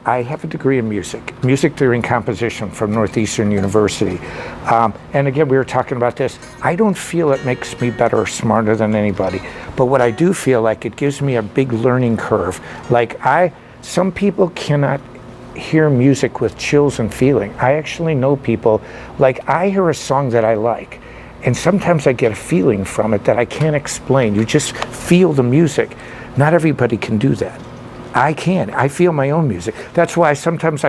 I have a degree in music theory and composition from Northeastern University. And again, we were talking about this. I don't feel it makes me better or smarter than anybody, but what I do feel like, it gives me a big learning curve. Like some people cannot hear music with chills and feeling. I actually know people, like I hear a song that I like, and sometimes I get a feeling from it that I can't explain. You just feel the music. Not everybody can do that. I can. I feel my own music. That's why sometimes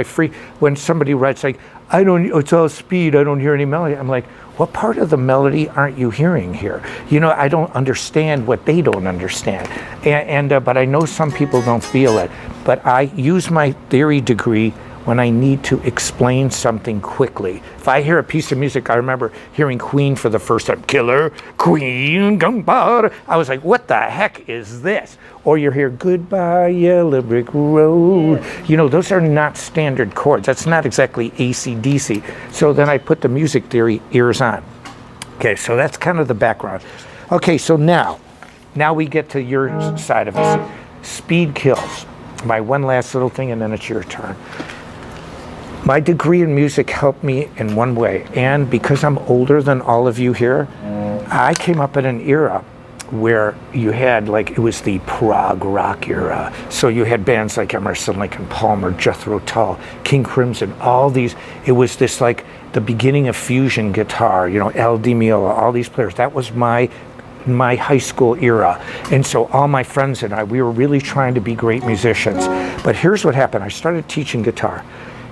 when somebody writes like, it's all speed, I don't hear any melody. I'm like, what part of the melody aren't you hearing here? You know, I don't understand what they don't understand. But I know some people don't feel it. But I use my theory degree when I need to explain something quickly. If I hear a piece of music, I remember hearing Queen for the first time, Killer Queen, Gunpowder. I was like, what the heck is this? Or you hear Goodbye Yellow Brick Road. You know, those are not standard chords. That's not exactly AC/DC. So then I put the music theory ears on. Okay, so that's kind of the background. Okay, so now we get to your side of it. Speed kills. My one last little thing, and then it's your turn. My degree in music helped me in one way, and because I'm older than all of you here, I came up in an era where you had, like, it was the prog rock era. So you had bands like Emerson, Lake and Palmer, Jethro Tull, King Crimson, all these. It was this like the beginning of fusion guitar, you know, Al Di Meola, all these players. That was my high school era. And so all my friends and I, we were really trying to be great musicians. But here's what happened. I started teaching guitar.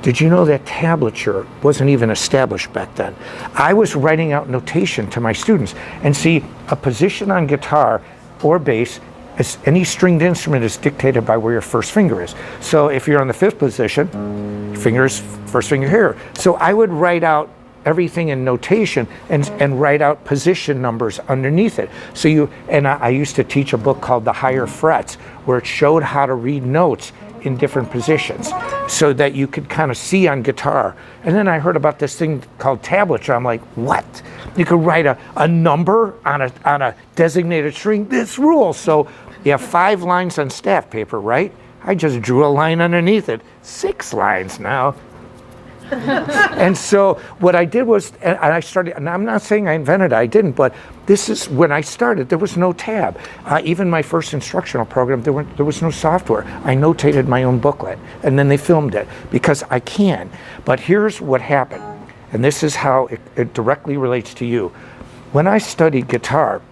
Did you know that tablature wasn't even established back then? I was writing out notation to my students. And see, a position on guitar or bass, as any stringed instrument, is dictated by where your first finger is. So if you're on the fifth position, first finger here. So I would write out everything in notation and write out position numbers underneath it. So I used to teach a book called The Higher Frets, where it showed how to read notes in different positions so that you could kind of see on guitar. And then I heard about this thing called tablature. I'm like, what? You could write a number on a designated string? This rules. So you have 5 lines on staff paper, right? I just drew a line underneath it. 6 lines now. And so what I did was, and I started, and I'm not saying I invented it, I didn't, but this is when I started, there was no tab. Even my first instructional program, there was no software. I notated my own booklet, and then they filmed it, because I can. But here's what happened, and this is how it directly relates to you. When I studied guitar,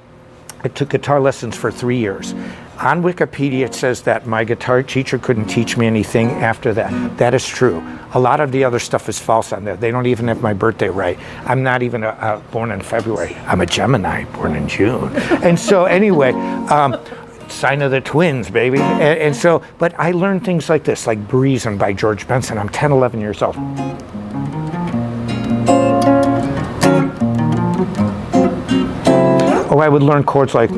I took guitar lessons for 3 years. On Wikipedia, it says that my guitar teacher couldn't teach me anything after that. That is true. A lot of the other stuff is false on there. They don't even have my birthday right. I'm not even born in February. I'm a Gemini, born in June. And so anyway, sign of the twins, baby. And so, but I learned things like this, like Breezin' by George Benson. I'm 10, 11 years old. Oh, I would learn chords like,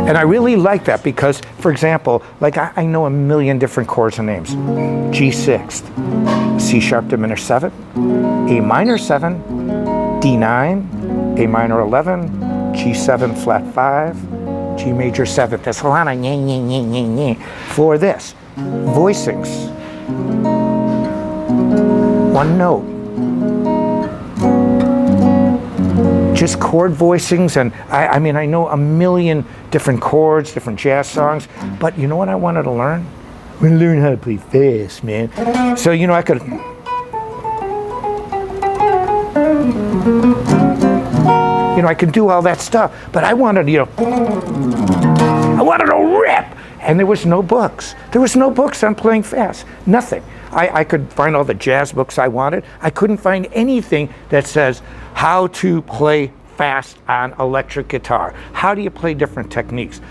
and I really like that because, for example, like I know a million different chords and names. G6, C sharp diminished 7, A minor 7, D9, A minor 11, G7 flat 5, G major 7th. That's a lot of for this. Voicings. One note. Just chord voicings, and I mean, I know a million different chords, different jazz songs, but you know what I wanted to learn? I want to learn how to play fast, man. So, you know, I could, I could do all that stuff, but I wanted, I wanted to rip, and there was no books. There was no books on playing fast, nothing. I could find all the jazz books I wanted. I couldn't find anything that says how to play fast on electric guitar. How do you play different techniques?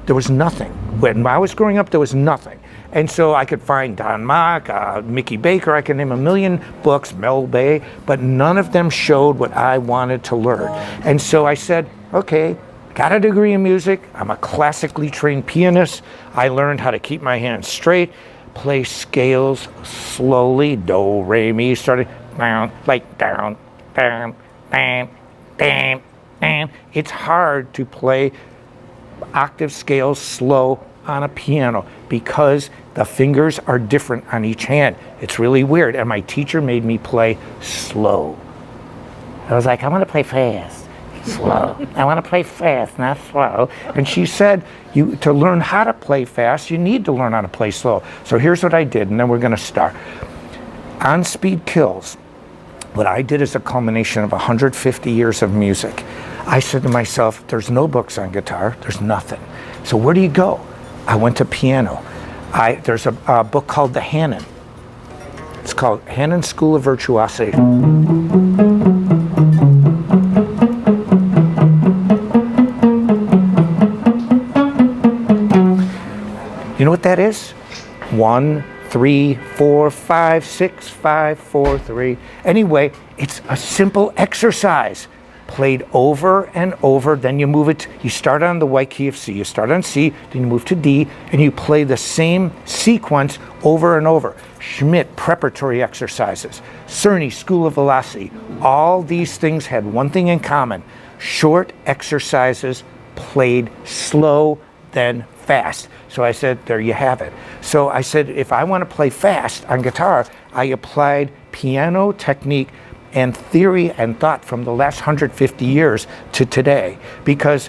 There was nothing. When I was growing up, there was nothing. And so I could find Don Mock, Mickey Baker, I can name a million books, Mel Bay, but none of them showed what I wanted to learn. And so I said, okay, got a degree in music. I'm a classically trained pianist. I learned how to keep my hands straight, play scales slowly, do, re, mi, started down, like down, down, down, down, And it's hard to play octave scales slow on a piano because the fingers are different on each hand. It's really weird. And my teacher made me play slow. I was like, I want to play fast, slow. I want to play fast, not slow. And she said, to learn how to play fast, you need to learn how to play slow. So here's what I did, and then we're going to start. On Speed Kills, what I did is a culmination of 150 years of music. I said to myself, there's no books on guitar, there's nothing. So where do you go? I went to piano. There's a book called The Hanon. It's called Hanon School of Virtuosity. You know what that is? 1, 3, 4, 5, 6, 5, 4, 3. Anyway, it's a simple exercise. Played over and over, then you move it, you start on the white key of C, you start on C, then you move to D, and you play the same sequence over and over. Schmidt, preparatory exercises. Cerny, School of Velocity. All these things had one thing in common. Short exercises played slow, then fast. So I said, there you have it. So I said, if I want to play fast on guitar, I applied piano technique and theory and thought from the last 150 years to today. Because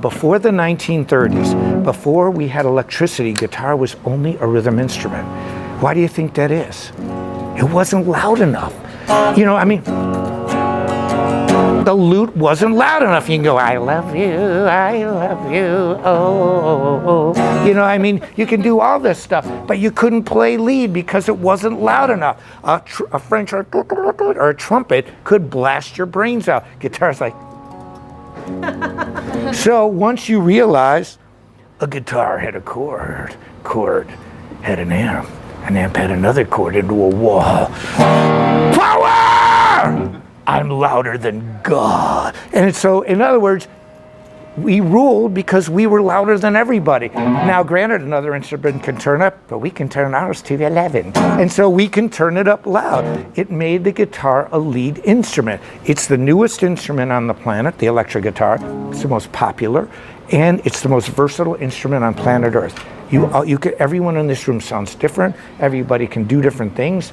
before the 1930s, before we had electricity, guitar was only a rhythm instrument. Why do you think that is? It wasn't loud enough. You know, I mean, the lute wasn't loud enough. You can go, I love you, oh. You know, I mean, you can do all this stuff, but you couldn't play lead because it wasn't loud enough. A French or a trumpet could blast your brains out. Guitar's like. So once you realize a guitar had a chord had an amp had another chord into a wall. Power! I'm louder than God. And so, in other words, we ruled because we were louder than everybody. Now, granted, another instrument can turn up, but we can turn ours to 11. And so we can turn it up loud. It made the guitar a lead instrument. It's the newest instrument on the planet, the electric guitar. It's the most popular, and it's the most versatile instrument on planet Earth. Everyone in this room sounds different. Everybody can do different things.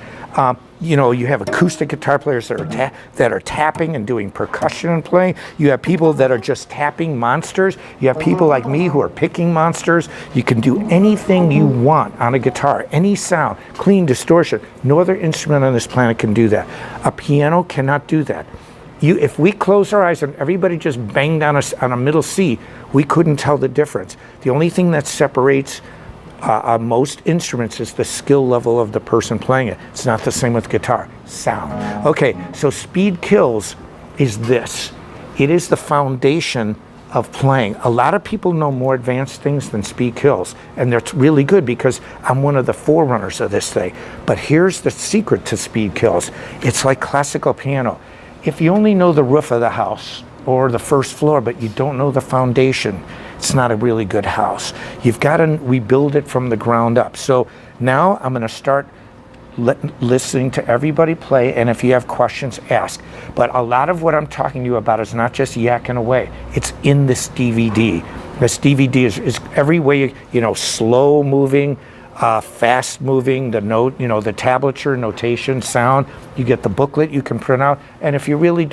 You know, you have acoustic guitar players that are tapping and doing percussion and playing. You have people that are just tapping monsters. You have people like me who are picking monsters. You can do anything you want on a guitar, any sound, clean, distortion. No other instrument on this planet can do that. A piano cannot do that. If we close our eyes and everybody just banged on a middle C, we couldn't tell the difference. The only thing that separates most instruments is the skill level of the person playing it. It's not the same with guitar. Sound. Okay, so Speed Kills is this. It is the foundation of playing. A lot of people know more advanced things than Speed Kills, and that's really good because I'm one of the forerunners of this thing. But here's the secret to Speed Kills. It's like classical piano. If you only know the roof of the house or the first floor, but you don't know the foundation, it's not a really good house. You've got to rebuild it from the ground up. So now I'm going to start listening to everybody play, and if you have questions, ask. But a lot of what I'm talking to you about is not just yakking away. It's in this DVD. This DVD is every way, slow moving, fast moving, the note, the tablature, notation, sound. You get the booklet you can print out, and if you really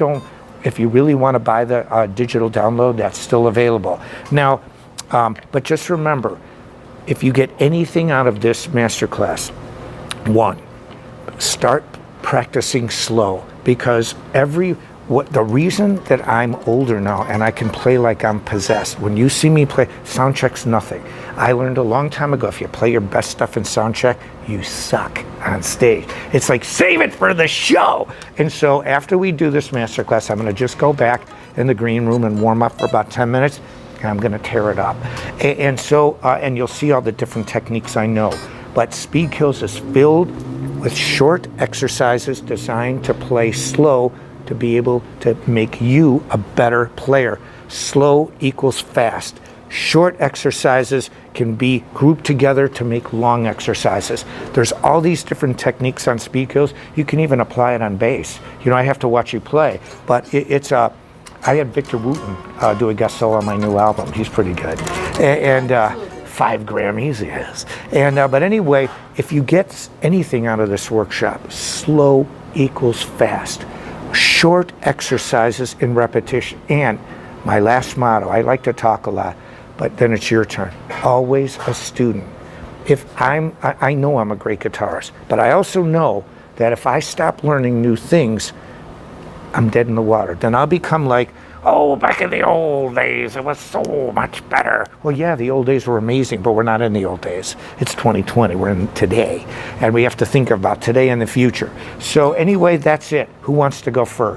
want to buy the digital download, that's still available. Now, but just remember, if you get anything out of this masterclass, one, start practicing slow, because the reason that I'm older now and I can play like I'm possessed, when you see me play, sound check's nothing. I learned a long time ago, if you play your best stuff in sound check, you suck on stage. It's like, save it for the show. And so after we do this masterclass, I'm going to just go back in the green room and warm up for about 10 minutes, and I'm going to tear it up. And you'll see all the different techniques I know. But Speed Kills is filled with short exercises designed to play slow, to be able to make you a better player. Slow equals fast. Short exercises can be grouped together to make long exercises. There's all these different techniques on Speed Kills. You can even apply it on bass. I have to watch you play, but I had Victor Wooten do a guest solo on my new album. He's pretty good. And 5 Grammys, yes. And but anyway, if you get anything out of this workshop, slow equals fast. Short exercises in repetition. And my last motto, I like to talk a lot, but then it's your turn. Always a student. I know I'm a great guitarist, but I also know that if I stop learning new things, I'm dead in the water. Then I'll become like, oh, back in the old days, it was so much better. Well, yeah, the old days were amazing, but we're not in the old days. It's 2020, we're in today. And we have to think about today and the future. So anyway, that's it. Who wants to go first?